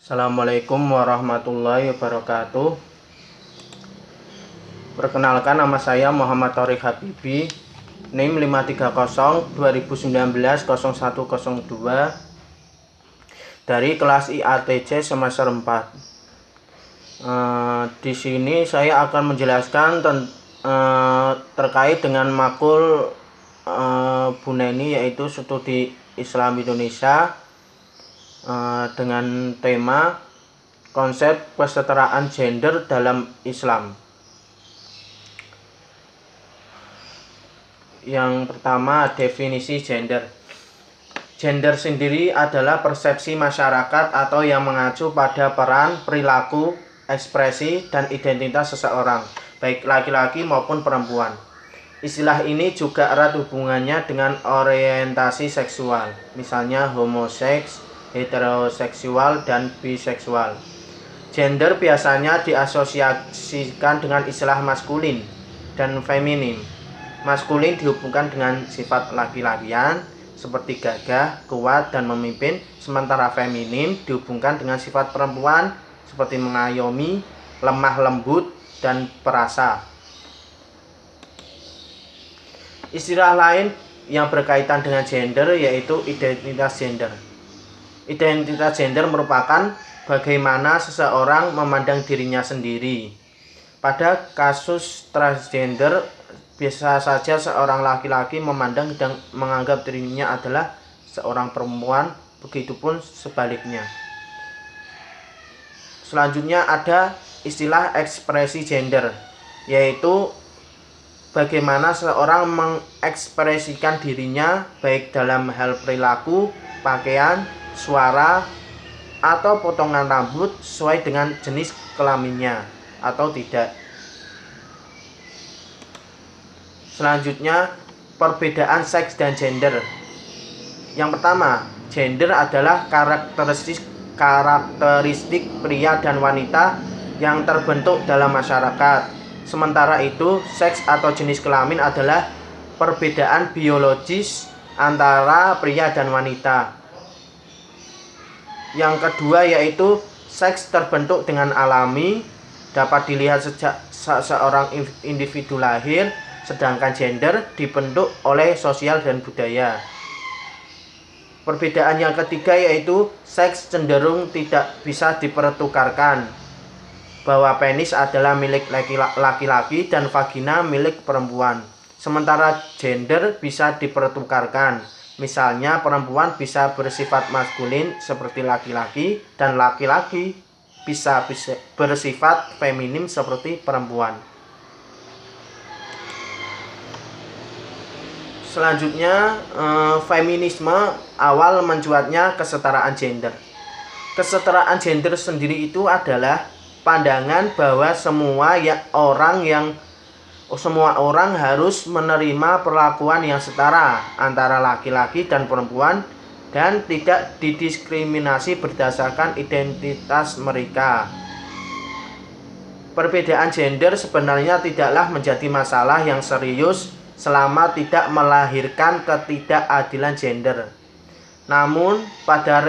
Assalamualaikum warahmatullahi wabarakatuh. Perkenalkan, nama saya Muhammad Thoriq Habibi, NIM 530 2019 0102 dari kelas IATC semester 4. Di sini saya akan menjelaskan terkait dengan makul Bu Neni, yaitu Studi Islam Indonesia, dengan tema konsep kesetaraan gender dalam Islam. Yang pertama, definisi gender. Gender sendiri adalah persepsi masyarakat atau yang mengacu pada peran, perilaku, ekspresi, dan identitas seseorang, baik laki-laki maupun perempuan. Istilah ini juga erat hubungannya dengan orientasi seksual, misalnya homoseks, heteroseksual, dan biseksual. Gender biasanya diasosiasikan dengan istilah maskulin dan feminin. Maskulin dihubungkan dengan sifat laki-lakian seperti gagah, kuat, dan memimpin, sementara feminin dihubungkan dengan sifat perempuan seperti mengayomi, lemah lembut, dan perasa. Istilah lain yang berkaitan dengan gender yaitu identitas gender. Identitas gender merupakan bagaimana seseorang memandang dirinya sendiri. Pada kasus transgender, biasa saja seorang laki-laki memandang dan menganggap dirinya adalah seorang perempuan, begitupun sebaliknya. Selanjutnya ada istilah ekspresi gender, yaitu bagaimana seseorang mengekspresikan dirinya baik dalam hal perilaku, pakaian, suara, atau potongan rambut sesuai dengan jenis kelaminnya atau tidak. Selanjutnya, perbedaan seks dan gender. Yang pertama, gender adalah karakteristik pria dan wanita yang terbentuk dalam masyarakat. Sementara itu, seks atau jenis kelamin adalah perbedaan biologis antara pria dan wanita. Yang kedua yaitu seks terbentuk dengan alami, dapat dilihat sejak seorang individu lahir, sedangkan gender dibentuk oleh sosial dan budaya. Perbedaan yang ketiga yaitu seks cenderung tidak bisa dipertukarkan, bahwa penis adalah milik laki-laki dan vagina milik perempuan. Sementara gender bisa dipertukarkan, misalnya perempuan bisa bersifat maskulin seperti laki-laki dan laki-laki bisa bersifat feminim seperti perempuan. Selanjutnya, feminisme awal mencuatnya kesetaraan gender. Kesetaraan gender sendiri itu adalah pandangan bahwa semua orang harus menerima perlakuan yang setara antara laki-laki dan perempuan dan tidak didiskriminasi berdasarkan identitas mereka. Perbedaan gender sebenarnya tidaklah menjadi masalah yang serius selama tidak melahirkan ketidakadilan gender. Namun, pada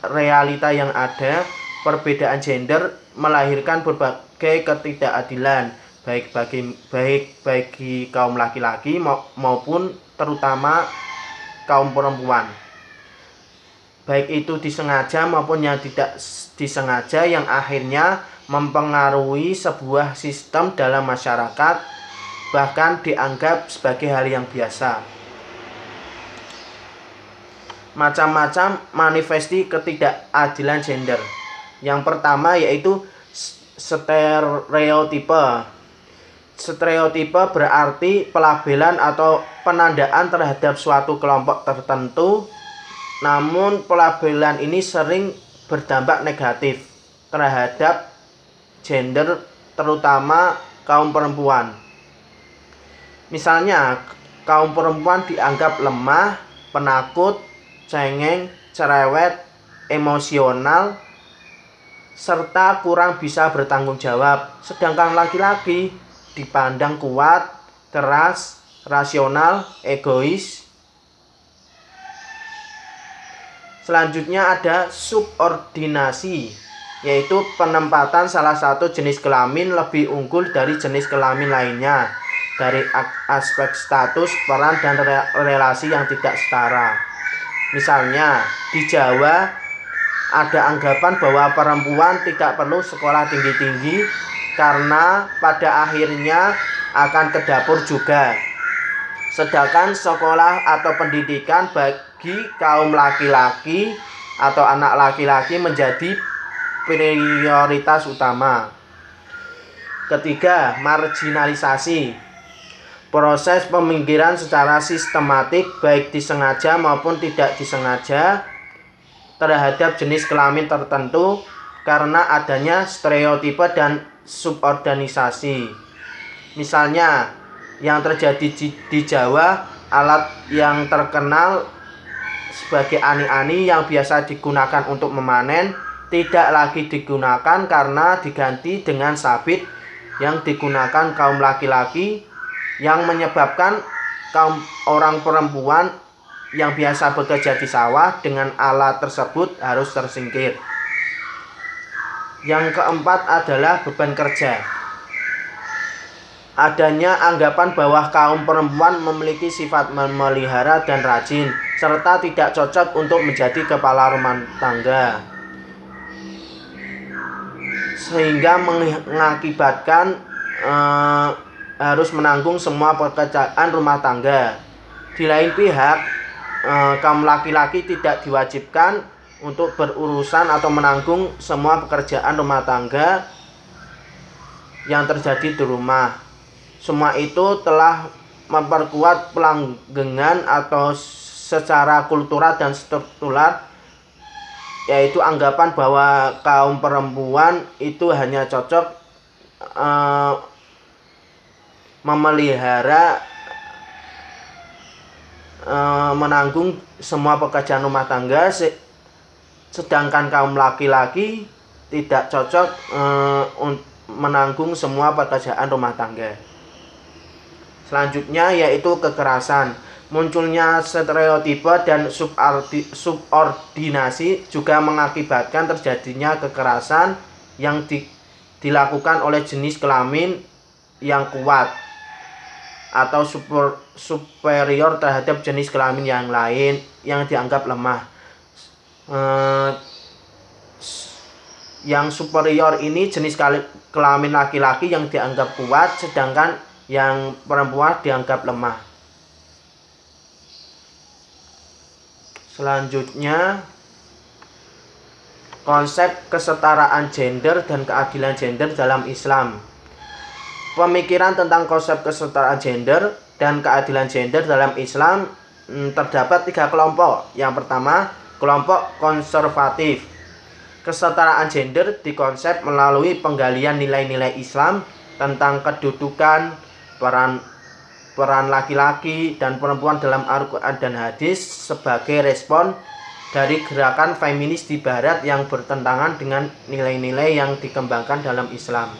realita yang ada, perbedaan gender melahirkan berbagai ketidakadilan, baik bagi kaum laki-laki maupun terutama kaum perempuan. Baik itu disengaja maupun yang tidak disengaja, yang akhirnya mempengaruhi sebuah sistem dalam masyarakat, bahkan dianggap sebagai hal yang biasa. Macam-macam manifesti ketidakadilan gender. Yang pertama yaitu stereotipe. Stereotipe berarti pelabelan atau penandaan terhadap suatu kelompok tertentu, namun pelabelan ini sering berdampak negatif terhadap gender, terutama kaum perempuan. Misalnya, kaum perempuan dianggap lemah, penakut, cengeng, cerewet, emosional, serta kurang bisa bertanggung jawab. Sedangkan laki-laki dipandang kuat, keras, rasional, egois. Selanjutnya ada subordinasi, yaitu penempatan salah satu jenis kelamin lebih unggul dari jenis kelamin lainnya dari aspek status, peran, dan relasi yang tidak setara. Misalnya, di Jawa ada anggapan bahwa perempuan tidak perlu sekolah tinggi-tinggi karena pada akhirnya akan ke dapur juga. Sedangkan sekolah atau pendidikan bagi kaum laki-laki atau anak laki-laki menjadi prioritas utama. Ketiga, marginalisasi. Proses peminggiran secara sistematik baik disengaja maupun tidak disengaja terhadap jenis kelamin tertentu karena adanya stereotipe dan subordinasi. Misalnya, yang terjadi di Jawa, alat yang terkenal sebagai ani-ani yang biasa digunakan untuk memanen tidak lagi digunakan karena diganti dengan sabit yang digunakan kaum laki-laki, yang menyebabkan kaum orang perempuan yang biasa bekerja di sawah dengan alat tersebut harus tersingkir. Yang keempat adalah beban kerja. Adanya anggapan bahwa kaum perempuan memiliki sifat memelihara dan rajin, serta tidak cocok untuk menjadi kepala rumah tangga, sehingga mengakibatkan harus menanggung semua pekerjaan rumah tangga. Di lain pihak, kaum laki-laki tidak diwajibkan untuk berurusan atau menanggung semua pekerjaan rumah tangga yang terjadi di rumah. Semua itu telah memperkuat pelanggengan atau secara kultural dan struktural, yaitu anggapan bahwa kaum perempuan itu hanya cocok memelihara, menanggung semua pekerjaan rumah tangga, sedangkan kaum laki-laki tidak cocok menanggung semua pekerjaan rumah tangga. Selanjutnya yaitu kekerasan. Munculnya stereotipe dan subordinasi juga mengakibatkan terjadinya kekerasan yang dilakukan oleh jenis kelamin yang kuat atau superior terhadap jenis kelamin yang lain yang dianggap lemah. Yang superior ini jenis kelamin laki-laki yang dianggap kuat, sedangkan yang perempuan dianggap lemah. Selanjutnya, konsep kesetaraan gender dan keadilan gender dalam Islam. Pemikiran tentang konsep kesetaraan gender dan keadilan gender dalam Islam terdapat 3 kelompok. Yang pertama, kelompok konservatif. Kesetaraan gender dikonsep melalui penggalian nilai-nilai Islam tentang kedudukan, peran laki-laki dan perempuan dalam Al-Quran dan hadis sebagai respon dari gerakan feminis di barat yang bertentangan dengan nilai-nilai yang dikembangkan dalam Islam.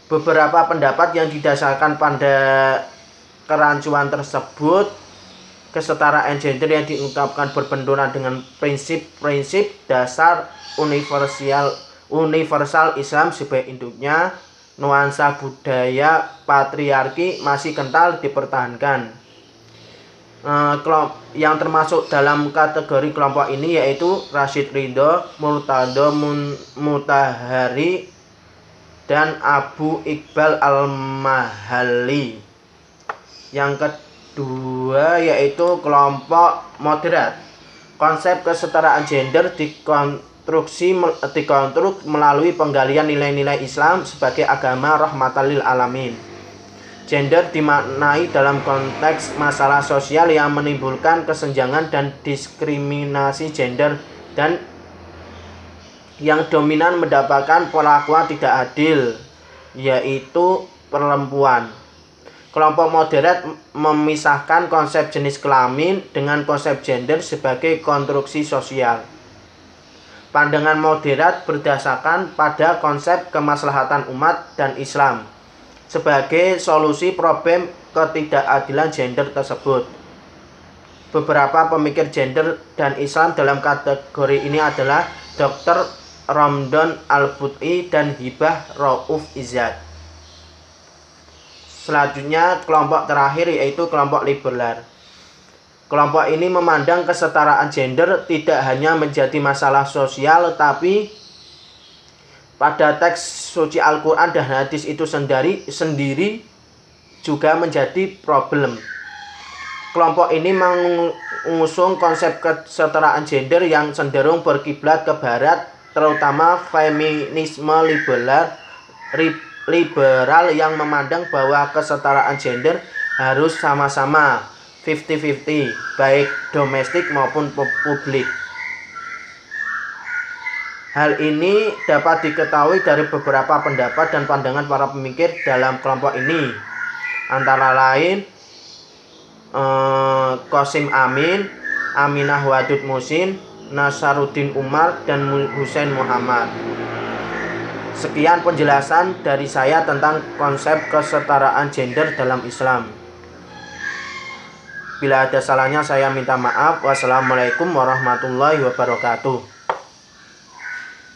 Beberapa pendapat yang didasarkan pada kerancuan tersebut, kesetaraan gender yang diungkapkan berbenturan dengan prinsip-prinsip dasar universal Islam sebagai induknya. Nuansa budaya patriarki masih kental dipertahankan. Yang termasuk dalam kategori kelompok ini yaitu Rashid Ridho, Murtado Mutahari, dan Abu Iqbal Al-Mahalli. Yang kedua yaitu kelompok moderat. Konsep kesetaraan gender dikonstruk melalui penggalian nilai-nilai Islam sebagai agama rahmatan lil alamin. Gender dimaknai dalam konteks masalah sosial yang menimbulkan kesenjangan dan diskriminasi gender dan yang dominan mendapatkan perlakuan tidak adil, yaitu perempuan. Kelompok moderat memisahkan konsep jenis kelamin dengan konsep gender sebagai konstruksi sosial. Pandangan moderat berdasarkan pada konsep kemaslahatan umat dan Islam sebagai solusi problem ketidakadilan gender tersebut. Beberapa pemikir gender dan Islam dalam kategori ini adalah Dr. Ramdan Al-Buti dan Hibah Rauf Izzat. Selanjutnya kelompok terakhir yaitu kelompok liberal. Kelompok ini memandang kesetaraan gender tidak hanya menjadi masalah sosial, tapi pada teks suci Al-Quran dan hadis itu sendiri juga menjadi problem. Kelompok ini mengusung konsep kesetaraan gender yang cenderung berkiblat ke barat, terutama feminisme liberal yang memandang bahwa kesetaraan gender harus sama-sama 50-50, baik domestik maupun publik. Hal ini dapat diketahui dari beberapa pendapat dan pandangan para pemikir dalam kelompok ini, antara lain Qasim Amin, Aminah Wadud Musin, Nasaruddin Umar, dan Hussein Muhammad. Sekian penjelasan dari saya tentang konsep kesetaraan gender dalam Islam. Bila ada salahnya saya minta maaf. Wassalamualaikum warahmatullahi wabarakatuh.